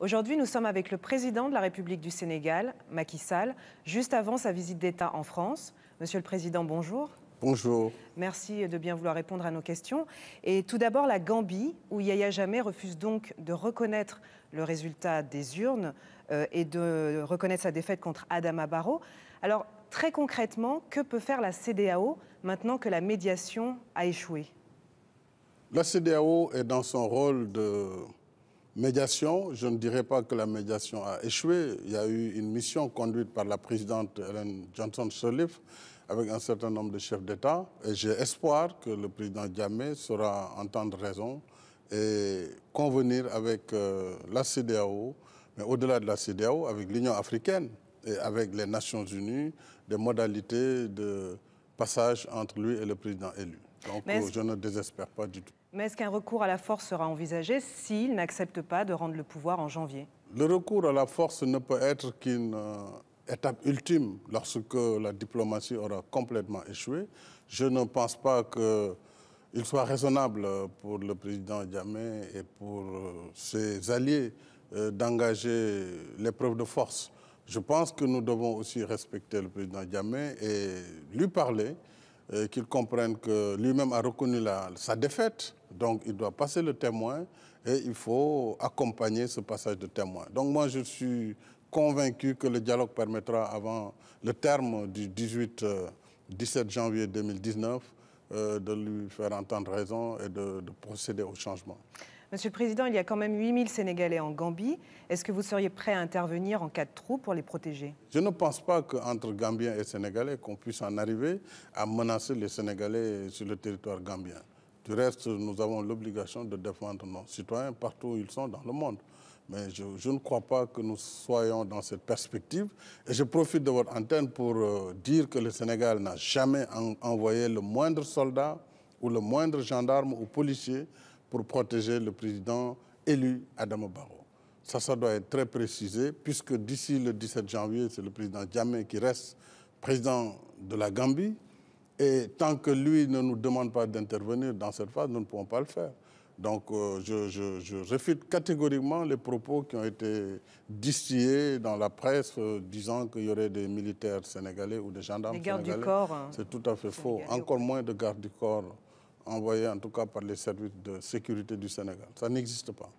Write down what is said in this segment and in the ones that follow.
Aujourd'hui, nous sommes avec le président de la République du Sénégal, Macky Sall, juste avant sa visite d'État en France. Monsieur le Président, bonjour. Bonjour. Merci de bien vouloir répondre à nos questions. Et tout d'abord, la Gambie, où Yahya Jammeh refuse donc de reconnaître le résultat des urnes et de reconnaître sa défaite contre Adama Barrow. Alors, très concrètement, que peut faire la CEDEAO maintenant que la médiation a échoué? La CEDEAO est dans son rôle de médiation. Je ne dirais pas que la médiation a échoué. Il y a eu une mission conduite par la présidente Ellen Johnson Sirleaf avec un certain nombre de chefs d'État. Et j'ai espoir que le président Jammeh saura entendre raison et convenir avec la CEDEAO, mais au-delà de la CEDEAO, avec l'Union africaine et avec les Nations unies, des modalités de passage entre lui et le président élu. Donc je ne désespère pas du tout. Mais est-ce qu'un recours à la force sera envisagé s'il n'accepte pas de rendre le pouvoir en janvier? Le recours à la force ne peut être qu'une étape ultime lorsque la diplomatie aura complètement échoué. Je ne pense pas qu'il soit raisonnable pour le président Jammeh et pour ses alliés d'engager l'épreuve de force. Je pense que nous devons aussi respecter le président Jammeh et lui parler, qu'il comprenne que lui-même a reconnu sa défaite, donc il doit passer le témoin et il faut accompagner ce passage de témoin. Donc moi je suis convaincu que le dialogue permettra avant le terme du 17 janvier 2019 de lui faire entendre raison et de procéder au changement. Monsieur le Président, il y a quand même 8000 Sénégalais en Gambie. Est-ce que vous seriez prêt à intervenir en cas de trou pour les protéger? Je ne pense pas qu'entre Gambiens et Sénégalais, qu'on puisse en arriver à menacer les Sénégalais sur le territoire gambien. Du reste, nous avons l'obligation de défendre nos citoyens partout où ils sont dans le monde. Mais je ne crois pas que nous soyons dans cette perspective. Et je profite de votre antenne pour dire que le Sénégal n'a jamais envoyé le moindre soldat ou le moindre gendarme ou policier pour protéger le président élu Adama Barrow. Ça doit être très précisé, puisque d'ici le 17 janvier, c'est le président Jammeh qui reste président de la Gambie. Et tant que lui ne nous demande pas d'intervenir dans cette phase, nous ne pouvons pas le faire. Donc je réfute catégoriquement les propos qui ont été distillés dans la presse disant qu'il y aurait des militaires sénégalais ou des gendarmes sénégalais. Des gardes du corps. C'est tout à fait faux. Encore moins de gardes du corps envoyés en tout cas par les services de sécurité du Sénégal. Ça n'existe pas.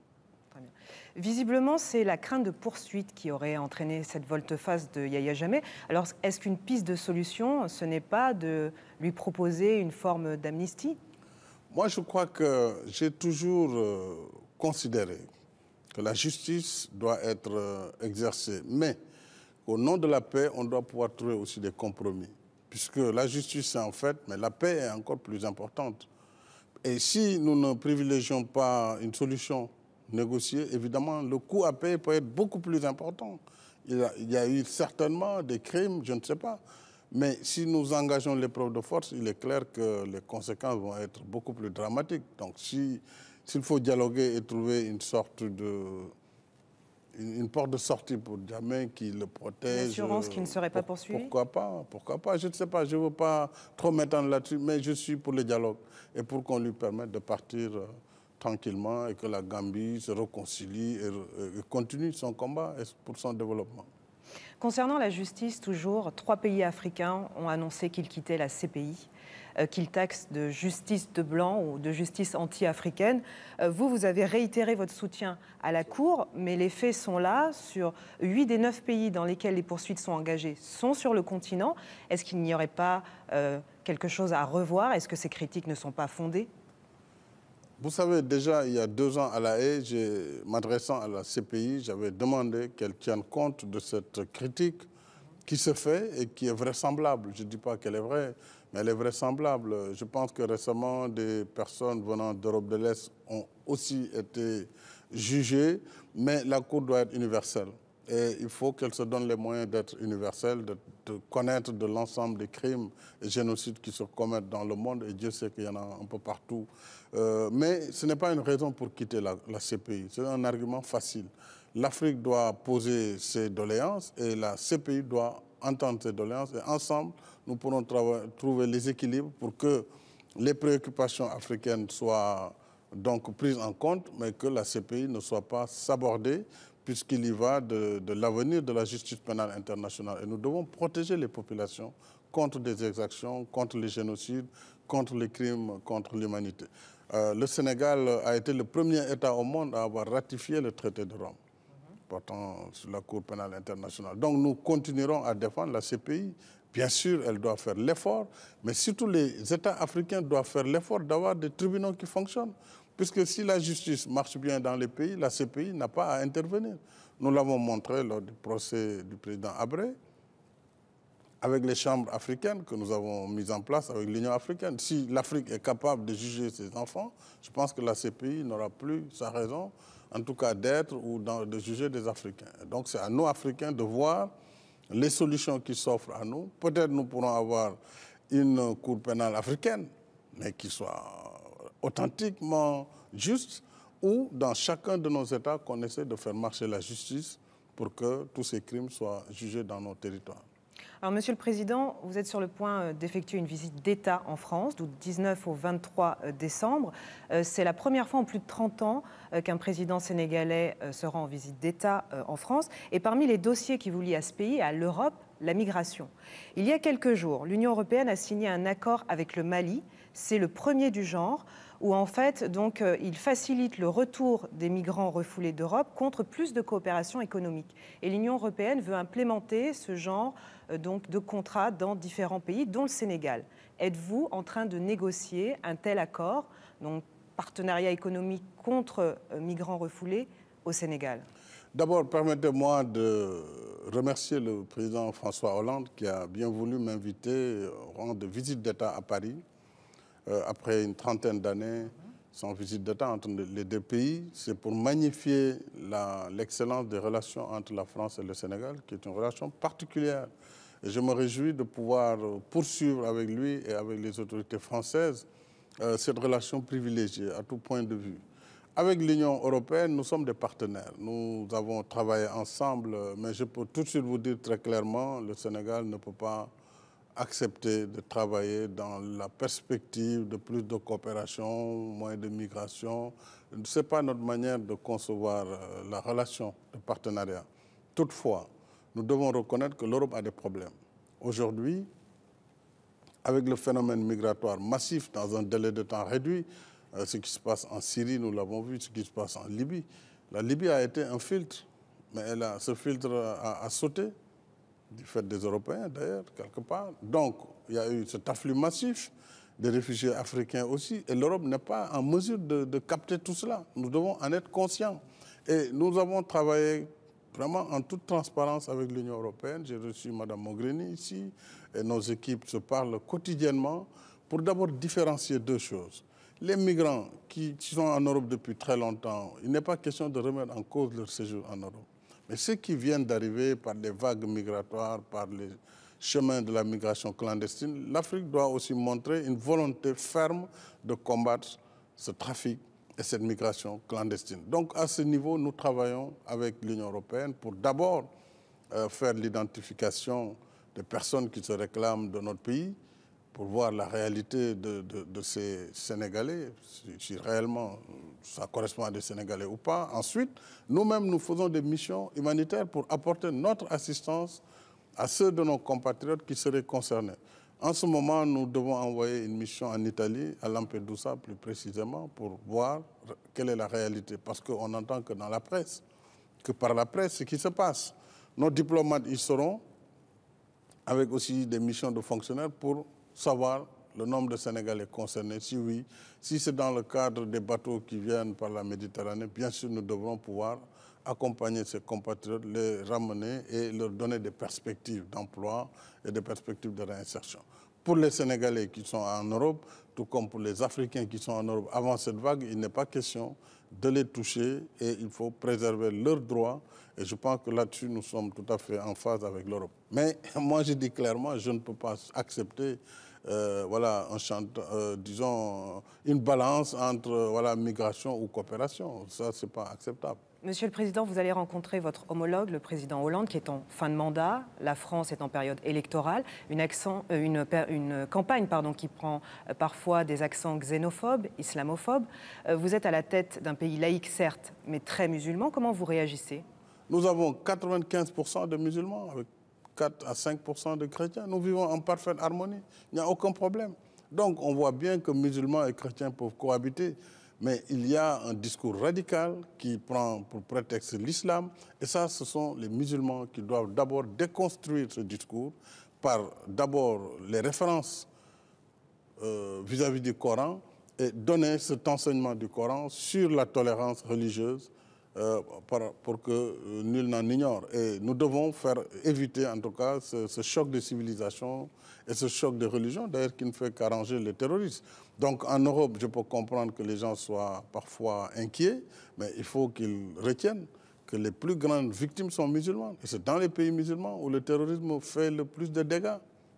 Très bien. Visiblement, c'est la crainte de poursuite qui aurait entraîné cette volte-face de Yahya Jammeh. Alors, est-ce qu'une piste de solution, ce n'est pas de lui proposer une forme d'amnistie? Moi, je crois que j'ai toujours considéré que la justice doit être exercée. Mais au nom de la paix, on doit pouvoir trouver aussi des compromis. Puisque la justice, c'est en fait, mais la paix est encore plus importante. Et si nous ne privilégions pas une solution négociée, évidemment, le coût à payer peut être beaucoup plus important. Il y a eu certainement des crimes, je ne sais pas. Mais si nous engageons l'épreuve de force, il est clair que les conséquences vont être beaucoup plus dramatiques. Donc s'il faut dialoguer et trouver une sorte une porte de sortie pour Jammeh qui le protège... Une assurance qui ne serait pas poursuivie? Pourquoi pas, je ne sais pas, je ne veux pas trop m'étendre là-dessus, mais je suis pour le dialogue et pour qu'on lui permette de partir tranquillement et que la Gambie se réconcilie et continue son combat pour son développement. Concernant la justice, toujours, 3 pays africains ont annoncé qu'ils quittaient la CPI, qu'ils taxent de justice de blanc ou de justice anti-africaine. Vous avez réitéré votre soutien à la Cour, mais les faits sont là. Sur 8 des 9 pays dans lesquels les poursuites sont engagées sont sur le continent. Est-ce qu'il n'y aurait pas quelque chose à revoir? Est-ce que ces critiques ne sont pas fondées? Vous savez, déjà, il y a 2 ans à La Haye, m'adressant à la CPI, j'avais demandé qu'elle tienne compte de cette critique qui se fait et qui est vraisemblable. Je ne dis pas qu'elle est vraie, mais elle est vraisemblable. Je pense que récemment, des personnes venant d'Europe de l'Est ont aussi été jugées, mais la Cour doit être universelle. Et il faut qu'elle se donne les moyens d'être universelle, de connaître de l'ensemble des crimes et génocides qui se commettent dans le monde. Et Dieu sait qu'il y en a un peu partout. Mais ce n'est pas une raison pour quitter la CPI. C'est un argument facile. L'Afrique doit poser ses doléances et la CPI doit entendre ses doléances. Et ensemble, nous pourrons trouver les équilibres pour que les préoccupations africaines soient donc prises en compte, mais que la CPI ne soit pas sabordée puisqu'il y va de l'avenir de la justice pénale internationale. Et nous devons protéger les populations contre des exactions, contre les génocides, contre les crimes contre l'humanité. Le Sénégal a été le premier État au monde à avoir ratifié le traité de Rome, portant sur la Cour pénale internationale. Donc nous continuerons à défendre la CPI. Bien sûr, elle doit faire l'effort, mais surtout les États africains doivent faire l'effort d'avoir des tribunaux qui fonctionnent. Puisque si la justice marche bien dans les pays, la CPI n'a pas à intervenir. Nous l'avons montré lors du procès du président Habré, avec les chambres africaines que nous avons mises en place avec l'Union africaine. Si l'Afrique est capable de juger ses enfants, je pense que la CPI n'aura plus sa raison, en tout cas d'être ou de juger des Africains. Donc c'est à nous, Africains, de voir les solutions qui s'offrent à nous. Peut-être nous pourrons avoir une cour pénale africaine, mais qui soit authentiquement juste, ou dans chacun de nos États qu'on essaie de faire marcher la justice pour que tous ces crimes soient jugés dans nos territoires. Alors, Monsieur le Président, vous êtes sur le point d'effectuer une visite d'État en France, du 19 au 23 décembre. C'est la première fois en plus de 30 ans qu'un président sénégalais se rend en visite d'État en France. Et parmi les dossiers qui vous lient à ce pays, à l'Europe, la migration. Il y a quelques jours, l'Union européenne a signé un accord avec le Mali. C'est le premier du genre, où en fait, donc, il facilite le retour des migrants refoulés d'Europe contre plus de coopération économique. Et l'Union européenne veut implémenter ce genre donc, de contrats dans différents pays, dont le Sénégal. Êtes-vous en train de négocier un tel accord, donc partenariat économique contre migrants refoulés au Sénégal? D'abord, permettez-moi de remercier le président François Hollande qui a bien voulu m'inviter au rang de visite d'État à Paris. Après une trentaine d'années sans visite d'État entre les deux pays, c'est pour magnifier l'excellence des relations entre la France et le Sénégal, qui est une relation particulière. Et je me réjouis de pouvoir poursuivre avec lui et avec les autorités françaises cette relation privilégiée à tout point de vue. Avec l'Union européenne, nous sommes des partenaires. Nous avons travaillé ensemble, mais je peux tout de suite vous dire très clairement, le Sénégal ne peut pas accepter de travailler dans la perspective de plus de coopération, moins de migration. Ce n'est pas notre manière de concevoir la relation de partenariat. Toutefois, nous devons reconnaître que l'Europe a des problèmes. Aujourd'hui, avec le phénomène migratoire massif dans un délai de temps réduit, ce qui se passe en Syrie, nous l'avons vu, ce qui se passe en Libye. La Libye a été un filtre, mais ce filtre a sauté, du fait des Européens d'ailleurs, quelque part. Donc, il y a eu cet afflux massif des réfugiés africains aussi, et l'Europe n'est pas en mesure de capter tout cela. Nous devons en être conscients. Et nous avons travaillé vraiment en toute transparence avec l'Union européenne. J'ai reçu Mme Mogherini ici, et nos équipes se parlent quotidiennement pour d'abord différencier deux choses. Les migrants qui sont en Europe depuis très longtemps, il n'est pas question de remettre en cause leur séjour en Europe. Mais ceux qui viennent d'arriver par les vagues migratoires, par les chemins de la migration clandestine, l'Afrique doit aussi montrer une volonté ferme de combattre ce trafic et cette migration clandestine. Donc à ce niveau, nous travaillons avec l'Union européenne pour d'abord faire l'identification des personnes qui se réclament de notre pays, pour voir la réalité de ces Sénégalais, si réellement ça correspond à des Sénégalais ou pas. Ensuite, nous-mêmes, nous faisons des missions humanitaires pour apporter notre assistance à ceux de nos compatriotes qui seraient concernés. En ce moment, nous devons envoyer une mission en Italie, à Lampedusa plus précisément, pour voir quelle est la réalité. Parce qu'on n'entend que dans la presse, que par la presse, ce qui se passe. Nos diplomates y seront, avec aussi des missions de fonctionnaires pour savoir le nombre de Sénégalais concernés, si oui, si c'est dans le cadre des bateaux qui viennent par la Méditerranée, bien sûr, nous devrons pouvoir accompagner ces compatriotes, les ramener et leur donner des perspectives d'emploi et des perspectives de réinsertion. Pour les Sénégalais qui sont en Europe, tout comme pour les Africains qui sont en Europe avant cette vague, il n'est pas question de les toucher et il faut préserver leurs droits. Et je pense que là-dessus, nous sommes tout à fait en phase avec l'Europe. Mais moi, je dis clairement, je ne peux pas accepter voilà, disons, une balance entre voilà, migration ou coopération. Ça, ce n'est pas acceptable. Monsieur le Président, vous allez rencontrer votre homologue, le président Hollande, qui est en fin de mandat. La France est en période électorale. Une campagne qui prend parfois des accents xénophobes, islamophobes. Vous êtes à la tête d'un pays laïque, certes, mais très musulman. Comment vous réagissez ? Nous avons 95% de musulmans avec 4 à 5% de chrétiens. Nous vivons en parfaite harmonie. Il n'y a aucun problème. Donc on voit bien que musulmans et chrétiens peuvent cohabiter. Mais il y a un discours radical qui prend pour prétexte l'islam. Et ça, ce sont les musulmans qui doivent d'abord déconstruire ce discours par d'abord les références vis-à-vis du Coran et donner cet enseignement du Coran sur la tolérance religieuse pour que nul n'en ignore. Et nous devons faire éviter en tout cas ce choc de civilisation et ce choc de religion, d'ailleurs qui ne fait qu'arranger les terroristes. Donc en Europe, je peux comprendre que les gens soient parfois inquiets, mais il faut qu'ils retiennent que les plus grandes victimes sont musulmanes. Et c'est dans les pays musulmans où le terrorisme fait le plus de dégâts.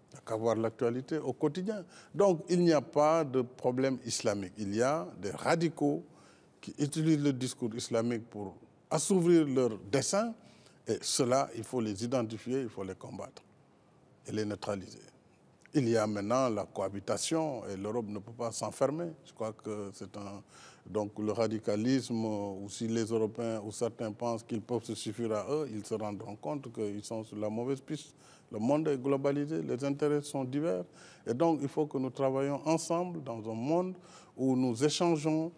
Il n'y a qu'à voir l'actualité au quotidien. Donc il n'y a pas de problème islamique. Il y a des radicaux qui utilisent le discours islamique pour assouvir leurs desseins. Et cela, il faut les identifier, il faut les combattre et les neutraliser. Il y a maintenant la cohabitation et l'Europe ne peut pas s'enfermer. Je crois que c'est un... Donc le radicalisme, ou si les Européens ou certains pensent qu'ils peuvent se suffire à eux, ils se rendront compte qu'ils sont sur la mauvaise piste. Le monde est globalisé, les intérêts sont divers. Et donc il faut que nous travaillions ensemble dans un monde où nous échangeons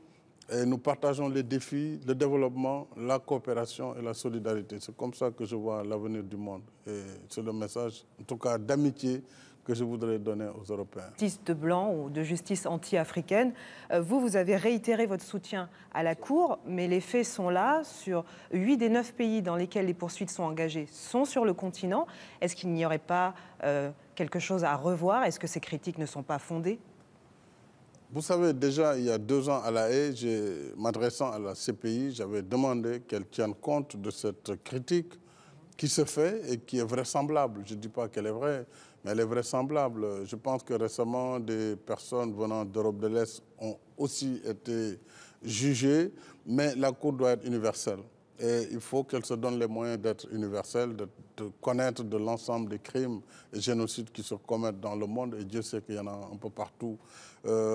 et nous partageons les défis, le développement, la coopération et la solidarité. C'est comme ça que je vois l'avenir du monde. Et c'est le message, en tout cas d'amitié, que je voudrais donner aux Européens. Justice de blanc ou de justice anti-africaine. Vous avez réitéré votre soutien à la Cour, mais les faits sont là. Sur 8 des 9 pays dans lesquels les poursuites sont engagées sont sur le continent. Est-ce qu'il n'y aurait pas quelque chose à revoir? Est-ce que ces critiques ne sont pas fondées? Vous savez, déjà, il y a 2 ans à La Haye, m'adressant à la CPI, j'avais demandé qu'elle tienne compte de cette critique qui se fait et qui est vraisemblable. Je ne dis pas qu'elle est vraie, mais elle est vraisemblable. Je pense que récemment, des personnes venant d'Europe de l'Est ont aussi été jugées, mais la Cour doit être universelle. Et il faut qu'elle se donne les moyens d'être universelle, de connaître de l'ensemble des crimes et génocides qui se commettent dans le monde, et Dieu sait qu'il y en a un peu partout.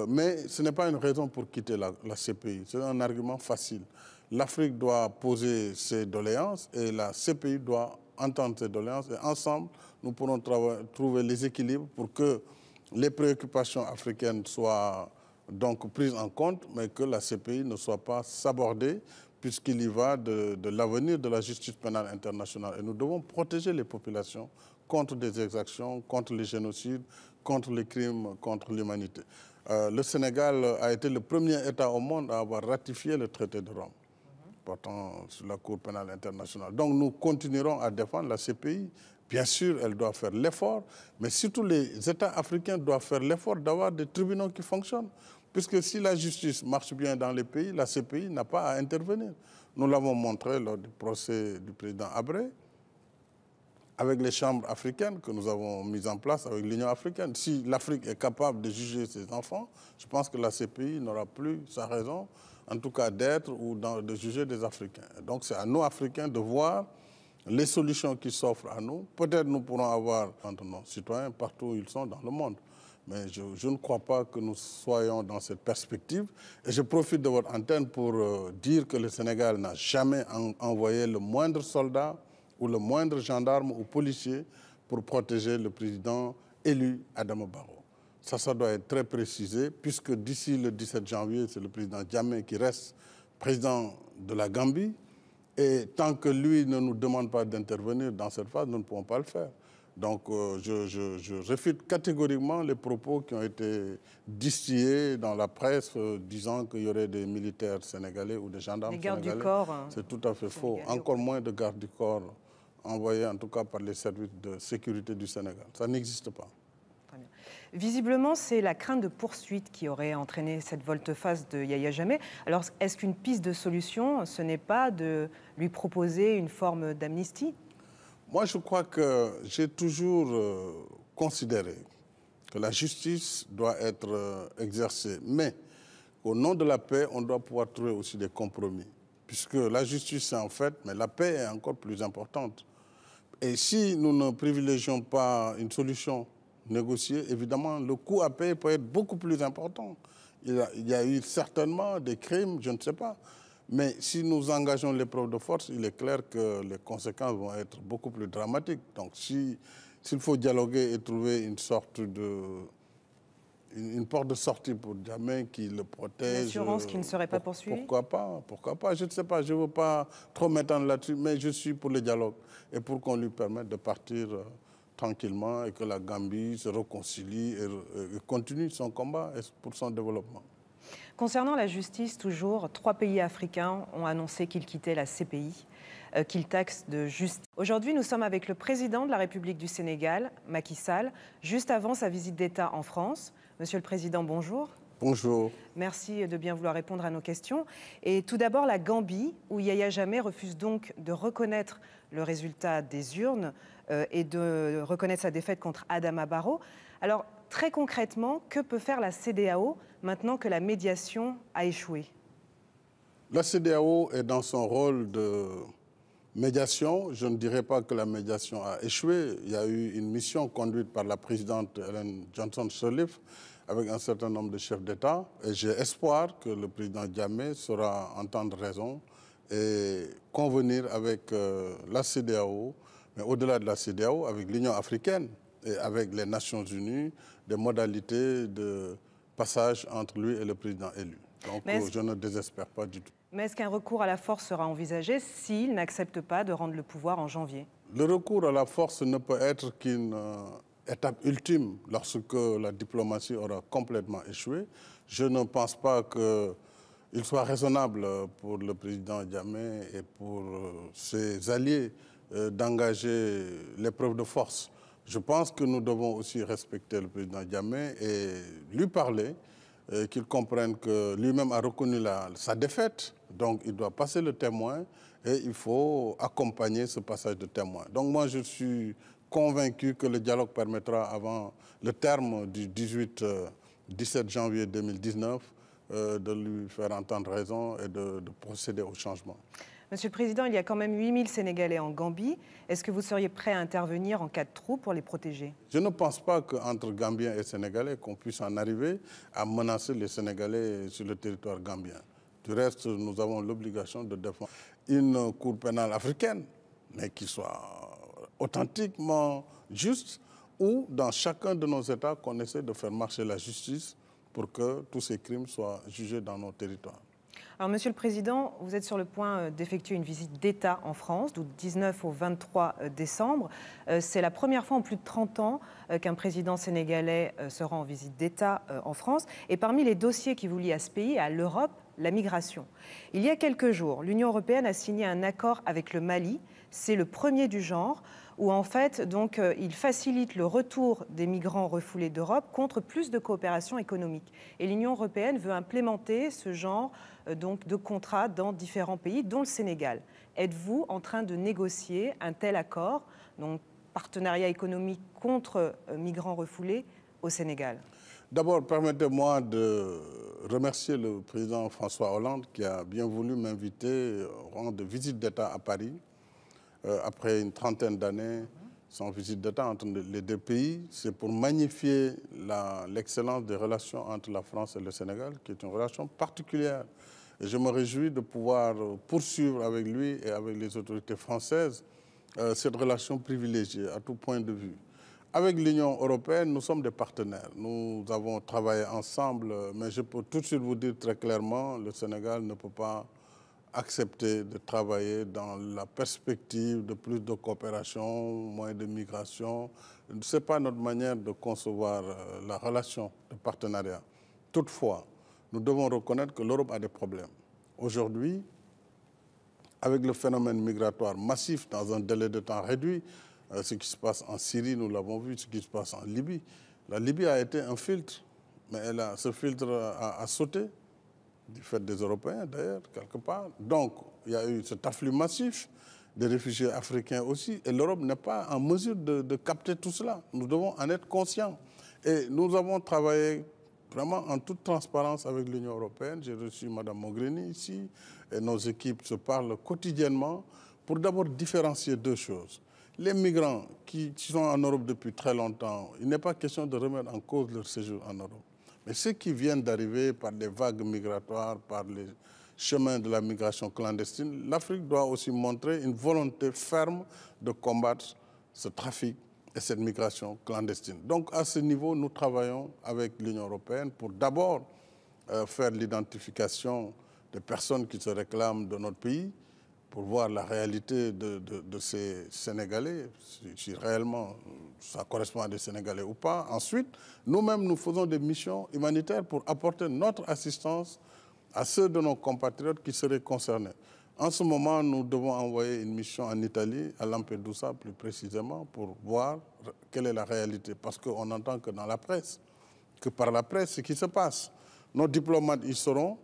Mais ce n'est pas une raison pour quitter la CPI, c'est un argument facile. L'Afrique doit poser ses doléances et la CPI doit entendre ses doléances, et ensemble, nous pourrons trouver les équilibres pour que les préoccupations africaines soient donc prises en compte, mais que la CPI ne soit pas sabordée, puisqu'il y va de l'avenir de la justice pénale internationale. Et nous devons protéger les populations contre des exactions, contre les génocides, contre les crimes contre l'humanité. Le Sénégal a été le premier État au monde à avoir ratifié le traité de Rome, portant sur la Cour pénale internationale. Donc nous continuerons à défendre la CPI. Bien sûr, elle doit faire l'effort, mais surtout les États africains doivent faire l'effort d'avoir des tribunaux qui fonctionnent. Puisque si la justice marche bien dans les pays, la CPI n'a pas à intervenir. Nous l'avons montré lors du procès du président Habré, avec les chambres africaines que nous avons mises en place avec l'Union africaine. Si l'Afrique est capable de juger ses enfants, je pense que la CPI n'aura plus sa raison, en tout cas d'être ou de juger des Africains. Donc c'est à nous, Africains, de voir les solutions qui s'offrent à nous. Peut-être nous pourrons avoir entre nos citoyens partout où ils sont dans le monde. Mais je ne crois pas que nous soyons dans cette perspective. Et je profite de votre antenne pour dire que le Sénégal n'a jamais envoyé le moindre soldat ou le moindre gendarme ou policier pour protéger le président élu Adama Barrow. Ça doit être très précisé, puisque d'ici le 17 janvier, c'est le président Jammeh qui reste président de la Gambie. Et tant que lui ne nous demande pas d'intervenir dans cette phase, nous ne pouvons pas le faire. Donc je réfute catégoriquement les propos qui ont été distillés dans la presse disant qu'il y aurait des militaires sénégalais ou des gendarmes sénégalais. Les gardes du corps. C'est tout à fait faux. Encore moins de gardes du corps envoyés en tout cas par les services de sécurité du Sénégal. Ça n'existe pas. Très bien. Visiblement, c'est la crainte de poursuite qui aurait entraîné cette volte-face de Yahya Jammeh. Alors, est-ce qu'une piste de solution, ce n'est pas de lui proposer une forme d'amnistie ? Moi, je crois que j'ai toujours considéré que la justice doit être exercée. Mais au nom de la paix, on doit pouvoir trouver aussi des compromis. Puisque la justice, c'est en fait, mais la paix est encore plus importante. Et si nous ne privilégions pas une solution négociée, évidemment, le coût à payer peut être beaucoup plus important. Il y a eu certainement des crimes, je ne sais pas. Mais si nous engageons l'épreuve de force, il est clair que les conséquences vont être beaucoup plus dramatiques. Donc s'il faut dialoguer et trouver une porte de sortie pour Djamé qui le protège. Une assurance qui ne serait pas poursuivie? Pourquoi pas, je ne sais pas, je ne veux pas trop m'étendre là-dessus, mais je suis pour le dialogue et pour qu'on lui permette de partir tranquillement et que la Gambie se réconcilie et continue son combat pour son développement. Concernant la justice, toujours, 3 pays africains ont annoncé qu'ils quittaient la CPI, qu'ils taxent de justice. Aujourd'hui, nous sommes avec le président de la République du Sénégal, Macky Sall, juste avant sa visite d'État en France. Monsieur le Président, bonjour. Bonjour. Merci de bien vouloir répondre à nos questions. Et tout d'abord, la Gambie, où Yahya Jammeh refuse donc de reconnaître le résultat des urnes et de reconnaître sa défaite contre Adama Barrow. Alors, très concrètement, que peut faire la CEDEAO maintenant que la médiation a échoué? La CEDEAO est dans son rôle de médiation. Je ne dirais pas que la médiation a échoué. Il y a eu une mission conduite par la présidente Ellen Johnson Sirleaf avec un certain nombre de chefs d'État. Et j'ai espoir que le président Jammeh saura entendre raison et convenir avec la CEDEAO, mais au-delà de la CEDEAO, avec l'Union africaine et avec les Nations unies, des modalités de passage entre lui et le président élu. Donc je ne désespère pas du tout. Mais est-ce qu'un recours à la force sera envisagé s'il n'accepte pas de rendre le pouvoir en janvier? Le recours à la force ne peut être qu'une étape ultime lorsque la diplomatie aura complètement échoué. Je ne pense pas qu'il soit raisonnable pour le président Jammeh et pour ses alliés d'engager l'épreuve de force. Je pense que nous devons aussi respecter le président Jammeh et lui parler, qu'il comprenne que lui-même a reconnu sa défaite, donc il doit passer le témoin et il faut accompagner ce passage de témoin. Donc moi je suis convaincu que le dialogue permettra avant le terme du 17 janvier 2019 de lui faire entendre raison et de procéder au changement. Monsieur le Président, il y a quand même 8000 Sénégalais en Gambie. Est-ce que vous seriez prêt à intervenir en cas de trou pour les protéger? Je ne pense pas qu'entre Gambiens et Sénégalais, qu'on puisse en arriver à menacer les Sénégalais sur le territoire gambien. Du reste, nous avons l'obligation de défendre une cour pénale africaine, mais qui soit authentiquement juste, ou dans chacun de nos États qu'on essaie de faire marcher la justice pour que tous ces crimes soient jugés dans nos territoires. Alors, Monsieur le Président, vous êtes sur le point d'effectuer une visite d'État en France, du 19 au 23 décembre. C'est la première fois en plus de 30 ans qu'un président sénégalais se rend en visite d'État en France. Et parmi les dossiers qui vous lient à ce pays, à l'Europe, la migration. Il y a quelques jours, l'Union européenne a signé un accord avec le Mali. C'est le premier du genre, où en fait, donc, il facilite le retour des migrants refoulés d'Europe contre plus de coopération économique. Et l'Union européenne veut implémenter ce genre donc, de contrats dans différents pays, dont le Sénégal. Êtes-vous en train de négocier un tel accord, donc partenariat économique contre migrants refoulés au Sénégal? D'abord, permettez-moi de remercier le président François Hollande qui a bien voulu m'inviter au rang de visite d'État à Paris. Après une trentaine d'années sans visite d'État entre les deux pays, c'est pour magnifier l'excellence des relations entre la France et le Sénégal, qui est une relation particulière. Et je me réjouis de pouvoir poursuivre avec lui et avec les autorités françaises cette relation privilégiée à tout point de vue. Avec l'Union européenne, nous sommes des partenaires. Nous avons travaillé ensemble, mais je peux tout de suite vous dire très clairement, le Sénégal ne peut pas accepter de travailler dans la perspective de plus de coopération, moins de migration. Ce n'est pas notre manière de concevoir la relation de partenariat. Toutefois, nous devons reconnaître que l'Europe a des problèmes. Aujourd'hui, avec le phénomène migratoire massif dans un délai de temps réduit, ce qui se passe en Syrie, nous l'avons vu, ce qui se passe en Libye. La Libye a été un filtre, mais ce filtre a sauté, du fait des Européens d'ailleurs, quelque part. Donc, il y a eu cet afflux massif des réfugiés africains aussi, et l'Europe n'est pas en mesure de capter tout cela. Nous devons en être conscients. Et nous avons travaillé vraiment en toute transparence avec l'Union européenne. J'ai reçu Mme Mogherini ici, et nos équipes se parlent quotidiennement pour d'abord différencier deux choses. Les migrants qui sont en Europe depuis très longtemps, il n'est pas question de remettre en cause leur séjour en Europe. Mais ceux qui viennent d'arriver par des vagues migratoires, par les chemin de la migration clandestine, l'Afrique doit aussi montrer une volonté ferme de combattre ce trafic et cette migration clandestine. Donc à ce niveau, nous travaillons avec l'Union européenne pour d'abord faire l'identification des personnes qui se réclament de notre pays, pour voir la réalité de ces Sénégalais, si réellement ça correspond à des Sénégalais ou pas. Ensuite, nous-mêmes, nous faisons des missions humanitaires pour apporter notre assistance à ceux de nos compatriotes qui seraient concernés. En ce moment, nous devons envoyer une mission en Italie, à Lampedusa plus précisément, pour voir quelle est la réalité. Parce qu'on n'entend que dans la presse, que par la presse, ce qui se passe. Nos diplomates y seront,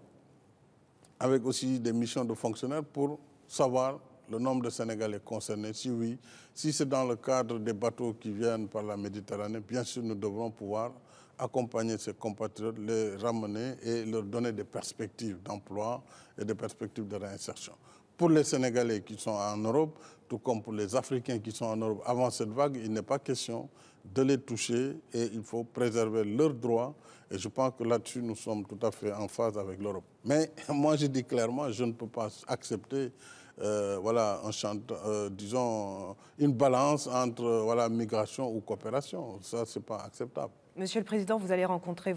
avec aussi des missions de fonctionnaires pour savoir le nombre de Sénégalais concernés. Si oui, si c'est dans le cadre des bateaux qui viennent par la Méditerranée, bien sûr, nous devrons pouvoir accompagner ces compatriotes, les ramener et leur donner des perspectives d'emploi et des perspectives de réinsertion. Pour les Sénégalais qui sont en Europe, tout comme pour les Africains qui sont en Europe, avant cette vague, il n'est pas question de les toucher et il faut préserver leurs droits. Et je pense que là-dessus, nous sommes tout à fait en phase avec l'Europe. Mais moi, je dis clairement, je ne peux pas accepter voilà, disons, une balance entre voilà, migration ou coopération. Ça, ce n'est pas acceptable. Monsieur le Président, vous allez rencontrer